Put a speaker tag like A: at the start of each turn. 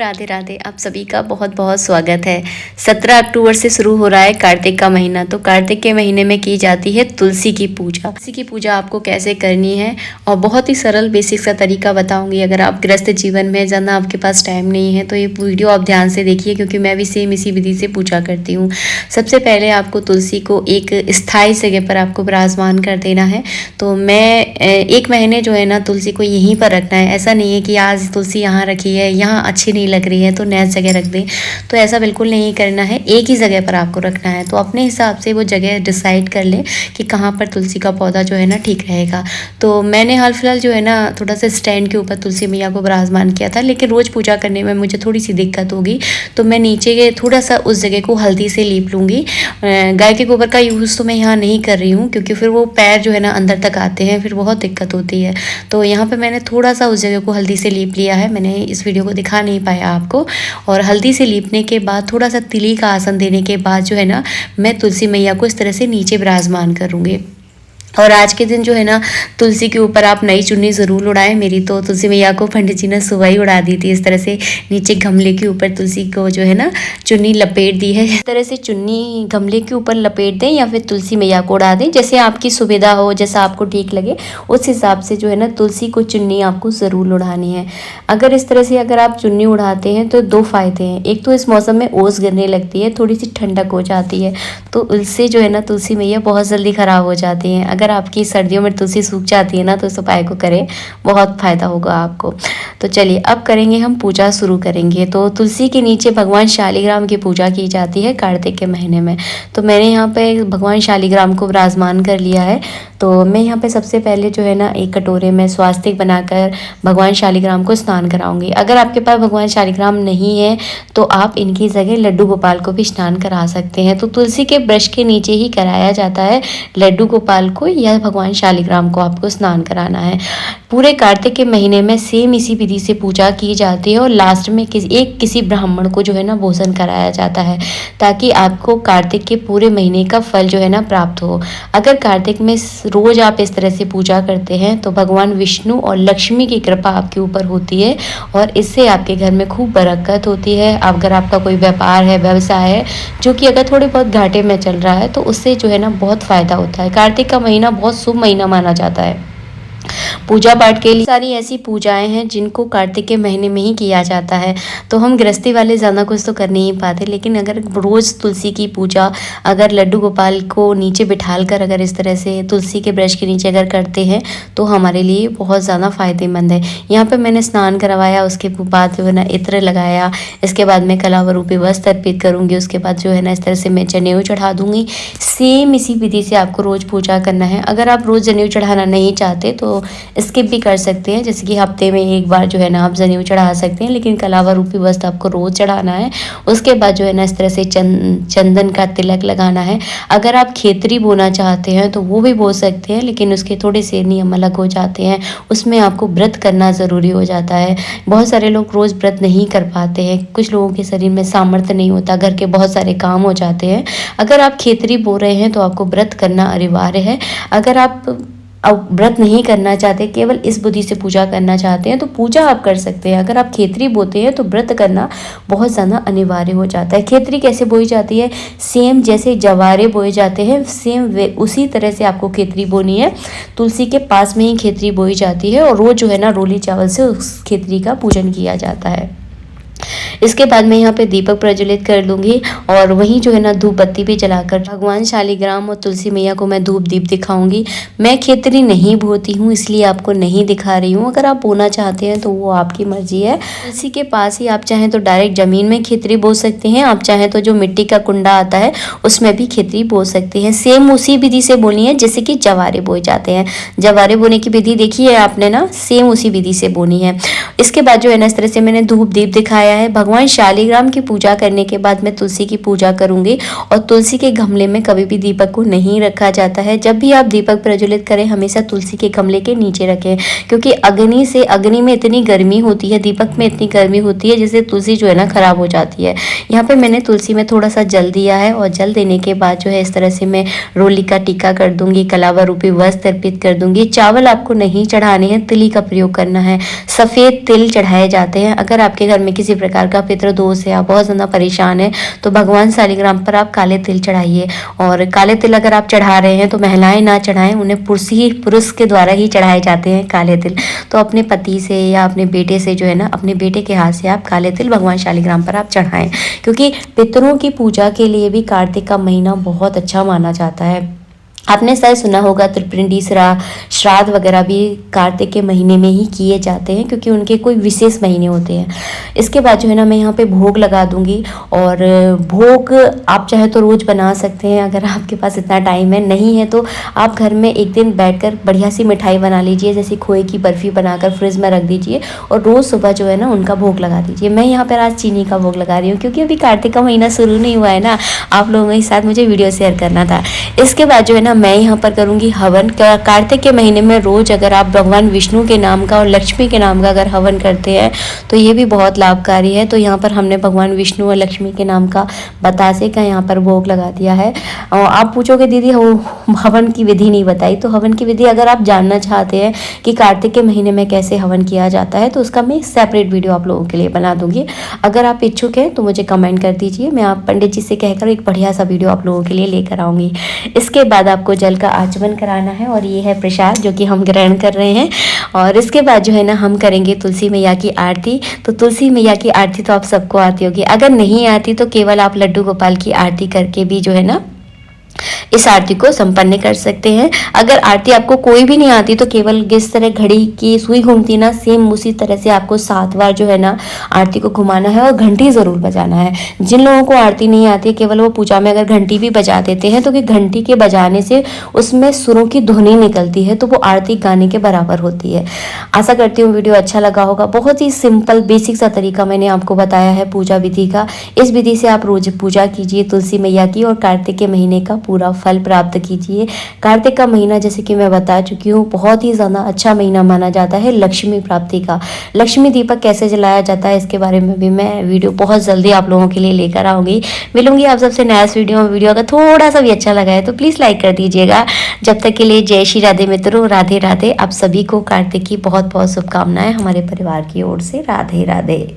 A: राधे राधे। आप सभी का बहुत बहुत स्वागत है। 17 अक्टूबर से शुरू हो रहा है कार्तिक का महीना। तो कार्तिक के महीने में की जाती है तुलसी की पूजा। तुलसी की पूजा आपको कैसे करनी है और बहुत ही सरल बेसिक सा तरीका बताऊंगी। अगर आप गृहस्थ जीवन में ज़्यादा आपके पास टाइम नहीं है तो ये वीडियो आप ध्यान से देखिए, क्योंकि मैं भी सेम इसी विधि से पूजा करती हूँ। सबसे पहले आपको तुलसी को एक स्थायी जगह पर आपको विराजमान कर देना है। तो मैं एक महीने जो है ना तुलसी को यहीं पर रखना है। ऐसा नहीं है कि आज तुलसी यहाँ रखी है, यहाँ अच्छी नहीं लग रही है तो नया जगह रख दें, तो ऐसा बिल्कुल नहीं करना है। एक ही जगह पर आपको रखना है। तो अपने हिसाब से वो जगह डिसाइड कर लें कि कहाँ पर तुलसी का पौधा जो है ना ठीक रहेगा। तो मैंने हाल फिलहाल जो है ना थोड़ा सा स्टैंड के ऊपर तुलसी मैया को विराजमान किया था, लेकिन रोज़ पूजा करने में मुझे थोड़ी सी दिक्कत होगी, तो मैं नीचे के थोड़ा सा उस जगह को हल्दी से लीप लूँगी। गाय के गोबर का यूज़ तो मैं यहाँ नहीं कर रही हूँ, क्योंकि फिर वो पैर जो है ना अंदर तक आते हैं, फिर बहुत दिक्कत होती है। तो यहाँ पे मैंने थोड़ा सा उस जगह को हल्दी से लीप लिया है। मैंने इस वीडियो को दिखा नहीं पाया आपको। और हल्दी से लीपने के बाद थोड़ा सा तिली का आसन देने के बाद जो है ना मैं तुलसी मैया को इस तरह से नीचे विराजमान करूँगी। और आज के दिन जो है ना तुलसी के ऊपर आप नई चुन्नी ज़रूर उड़ाएं। मेरी तो तुलसी मैया को पंडित जी ने सुबह ही उड़ा दी थी। इस तरह से नीचे गमले के ऊपर तुलसी को जो है ना चुन्नी लपेट दी है। इस तरह से चुन्नी गमले के ऊपर लपेट दें या फिर तुलसी मैया को उड़ा दें, जैसे आपकी सुविधा हो, जैसा आपको ठीक लगे उस हिसाब से जो है ना तुलसी को चुन्नी आपको ज़रूर उड़ानी है। अगर इस तरह से अगर आप चुन्नी उड़ाते हैं तो दो फायदे हैं। एक तो इस मौसम में ओस गिरने लगती है, थोड़ी सी ठंडक हो जाती है, तो उससे जो है ना तुलसी मैया बहुत जल्दी ख़राब हो जाती हैं। अगर आपकी सर्दियों में तुलसी सूख जाती है ना तो इस उपाय को करें, बहुत फ़ायदा होगा आपको। तो चलिए अब करेंगे, हम पूजा शुरू करेंगे। तो तुलसी के नीचे भगवान शालिग्राम की पूजा की जाती है कार्तिक के महीने में। तो मैंने यहाँ पे भगवान शालिग्राम को विराजमान कर लिया है। तो मैं यहाँ पे सबसे पहले जो है ना एक कटोरे में स्वास्तिक बनाकर भगवान शालिग्राम को स्नान कराऊंगी। अगर आपके पास भगवान शालिग्राम नहीं है तो आप इनकी जगह लड्डू गोपाल को भी स्नान करा सकते हैं। तो तुलसी के ब्रश के नीचे ही कराया जाता है लड्डू गोपाल को या भगवान शालिग्राम को आपको स्नान कराना है। पूरे कार्तिक के महीने में सेम इसी विधि से पूजा की जाती है और लास्ट में किसी ब्राह्मण को जो है ना भोजन कराया जाता है, ताकि आपको कार्तिक के पूरे महीने का फल जो है ना प्राप्त हो। अगर कार्तिक में रोज आप इस तरह से पूजा करते हैं तो भगवान विष्णु और लक्ष्मी की कृपा आपके ऊपर होती है और इससे आपके घर में खूब बरकत होती है। अगर आपका कोई व्यापार है, व्यवसाय है जो कि अगर थोड़े बहुत घाटे में चल रहा है तो उससे जो है ना बहुत फ़ायदा होता है। कार्तिक का महीना बहुत शुभ महीना माना जाता है। पूजा पाठ के लिए सारी ऐसी पूजाएं हैं जिनको कार्तिक के महीने में ही किया जाता है। तो हम गृहस्थी वाले ज़्यादा कुछ तो कर नहीं पाते, लेकिन अगर रोज़ तुलसी की पूजा अगर लड्डू गोपाल को नीचे बिठाल कर अगर इस तरह से तुलसी के ब्रश के नीचे अगर करते हैं तो हमारे लिए बहुत ज़्यादा फ़ायदेमंद है। यहाँ पर मैंने स्नान करवाया, उसके बाद जो है ना इत्र लगाया, इसके बाद मैं कलावा रूपी वस्त्र अर्पित करूँगी। उसके बाद जो है ना इस तरह से मैं जनेऊ चढ़ा दूँगी। सेम इसी विधि से आपको रोज़ पूजा करना है। अगर आप रोज़ जनेऊ चढ़ाना नहीं चाहते तो स्किप भी कर सकते हैं, जैसे कि हफ्ते में एक बार जो है ना आप जनेऊ चढ़ा सकते हैं, लेकिन कलावा रूपी वस्त्र आपको रोज़ चढ़ाना है। उसके बाद जो है ना इस तरह से चंदन का तिलक लगाना है। अगर आप खेतरी बोना चाहते हैं तो वो भी बो सकते हैं, लेकिन उसके थोड़े से नियम अलग हो जाते हैं। उसमें आपको व्रत करना ज़रूरी हो जाता है। बहुत सारे लोग रोज़ व्रत नहीं कर पाते हैं, कुछ लोगों के शरीर में सामर्थ्य नहीं होता, घर के बहुत सारे काम हो जाते हैं। अगर आप खेतरी बो रहे हैं तो आपको व्रत करना अनिवार्य है। अगर आप अब व्रत नहीं करना चाहते, केवल इस बुद्धि से पूजा करना चाहते हैं तो पूजा आप कर सकते हैं। अगर आप खेतरी बोते हैं तो व्रत करना बहुत ज़्यादा अनिवार्य हो जाता है। खेतरी कैसे बोई जाती है? सेम जैसे जवारे बोए जाते हैं सेम वे उसी तरह से आपको खेतरी बोनी है। तुलसी के पास में ही खेतरी बोई जाती है और रोज़ जो है ना रोली चावल से उस खेतरी का पूजन किया जाता है। इसके बाद मैं यहाँ पे दीपक प्रज्वलित कर लूँगी और वहीं जो है ना धूप बत्ती भी जलाकर भगवान शालिग्राम और तुलसी मैया को मैं धूप दीप दिखाऊंगी। मैं खेतरी नहीं बोती हूँ इसलिए आपको नहीं दिखा रही हूँ। अगर आप बोना चाहते हैं तो वो आपकी मर्जी है। तुलसी के पास ही आप चाहें तो डायरेक्ट ज़मीन में खेतरी बो सकते हैं, आप चाहें तो जो मिट्टी का कुंडा आता है उसमें भी खेतरी बो सकते हैं। सेम उसी विधि से बोनी है जैसे कि जवारे बोए जाते हैं। जवारे बोने की विधि देखी है आपने ना, सेम उसी विधि से बोनी है। इसके बाद जो है ना इस तरह से मैंने धूप दीप दिखाया है। भगवान शालिग्राम की पूजा करने के बाद मैं तुलसी की पूजा करूंगी और तुलसी के गमले में कभी भी दीपक को नहीं रखा जाता है। जब भी आप दीपक प्रज्वलित करें हमेशा तुलसी के गमले के नीचे रखें, क्योंकि अग्नि में इतनी गर्मी होती है, दीपक में इतनी गर्मी होती है जिससे तुलसी जो है ना खराब हो जाती है। यहाँ पे मैंने तुलसी में थोड़ा सा जल दिया है और जल देने के बाद जो है इस तरह से मैं रोली का टीका कर दूंगी, कलावा रूपी वस्त्र अर्पित कर दूंगी। चावल आपको नहीं चढ़ाने हैं, तिली का प्रयोग करना है। सफ़ेद तिल चढ़ाए जाते हैं। अगर आपके घर में किसी प्रकार का पितृ दोष है, आप बहुत ज़्यादा परेशान हैं, तो भगवान शालिग्राम पर आप काले तिल चढ़ाइए। और काले तिल अगर आप चढ़ा रहे हैं तो महिलाएं ना चढ़ाएं, उन्हें पुरुष के द्वारा ही चढ़ाए जाते हैं काले तिल। तो अपने पति से या अपने बेटे से जो है ना, अपने बेटे के हाथ से आप काले तिल भगवान शालिग्राम पर आप चढ़ाएं, क्योंकि पितरों की पूजा के लिए भी कार्तिक का महीना बहुत अच्छा माना जाता है। आपने शायद सुना होगा त्रिपिंडी श्राद्ध वगैरह भी कार्तिक के महीने में ही किए जाते हैं, क्योंकि उनके कोई विशेष महीने होते हैं। इसके बाद जो है ना, मैं यहाँ पे भोग लगा दूंगी। और भोग आप चाहे तो रोज़ बना सकते हैं, अगर आपके पास इतना टाइम है। नहीं है तो आप घर में एक दिन बैठकर बढ़िया सी मिठाई बना लीजिए, जैसे खोए की बर्फ़ी बनाकर फ्रिज में रख दीजिए और रोज़ सुबह जो है ना उनका भोग लगा दीजिए। मैं यहाँ पर आज चीनी का भोग लगा रही हूँ, क्योंकि अभी कार्तिक का महीना शुरू नहीं हुआ है ना, आप लोगों के साथ मुझे वीडियो शेयर करना था। इसके बाद जो है ना, मैं यहाँ पर करूँगी हवन। कार्तिक के महीने में रोज़ अगर आप भगवान विष्णु के नाम का और लक्ष्मी के नाम का अगर हवन करते हैं तो ये भी बहुत लाभकारी है। तो यहाँ पर हमने भगवान विष्णु और लक्ष्मी के नाम का बतासे का यहाँ पर भोग लगा दिया है। और आप पूछोगे दीदी हवन की विधि नहीं बताई, तो हवन की विधि अगर आप जानना चाहते हैं कि कार्तिक के महीने में कैसे हवन किया जाता है, तो उसका मैं सेपरेट वीडियो आप लोगों के लिए बना दूंगी। अगर आप इच्छुक हैं तो मुझे कमेंट कर दीजिए, मैं आप पंडित जी से कहकर एक बढ़िया सा वीडियो आप लोगों के लिए लेकर आऊँगी। इसके बाद आपको जल का आचमन कराना है और ये है प्रसाद जो कि हम ग्रहण कर रहे हैं। और इसके बाद जो है ना, हम करेंगे तुलसी मैया की आरती। तो तुलसी मैया की आरती तो आप सबको आती होगी, अगर नहीं आती तो केवल आप लड्डू गोपाल की आरती करके भी जो है ना इस आरती को संपन्न कर सकते हैं। अगर आरती आपको कोई भी नहीं आती तो केवल जिस तरह घड़ी की सुई घूमती ना, सेम उसी तरह से आपको 7 बार जो है ना आरती को घुमाना है और घंटी ज़रूर बजाना है। जिन लोगों को आरती नहीं आती, केवल वो पूजा में अगर घंटी भी बजा देते हैं तो कि घंटी के बजाने से उसमें सुरों की ध्वनि निकलती है, तो वो आरती गाने के बराबर होती है। आशा करती हूँ वीडियो अच्छा लगा होगा। बहुत ही सिंपल बेसिक सा तरीका मैंने आपको बताया है पूजा विधि का। इस विधि से आप रोज पूजा कीजिए तुलसी मैया की और कार्तिक के महीने का पूरा फल प्राप्त कीजिए। कार्तिक का महीना जैसे कि मैं बता चुकी हूँ बहुत ही ज़्यादा अच्छा महीना माना जाता है लक्ष्मी प्राप्ति का। लक्ष्मी दीपक कैसे जलाया जाता है इसके बारे में भी मैं वीडियो बहुत जल्दी आप लोगों के लिए लेकर आऊँगी। मिलूंगी आप सबसे नया वीडियो में। वीडियो अगर थोड़ा सा भी अच्छा लगा है तो प्लीज़ लाइक कर दीजिएगा। जब तक के लिए जय श्री राधे मित्रों, राधे राधे। आप सभी को कार्तिक की बहुत बहुत शुभकामनाएं हमारे परिवार की ओर से। राधे राधे।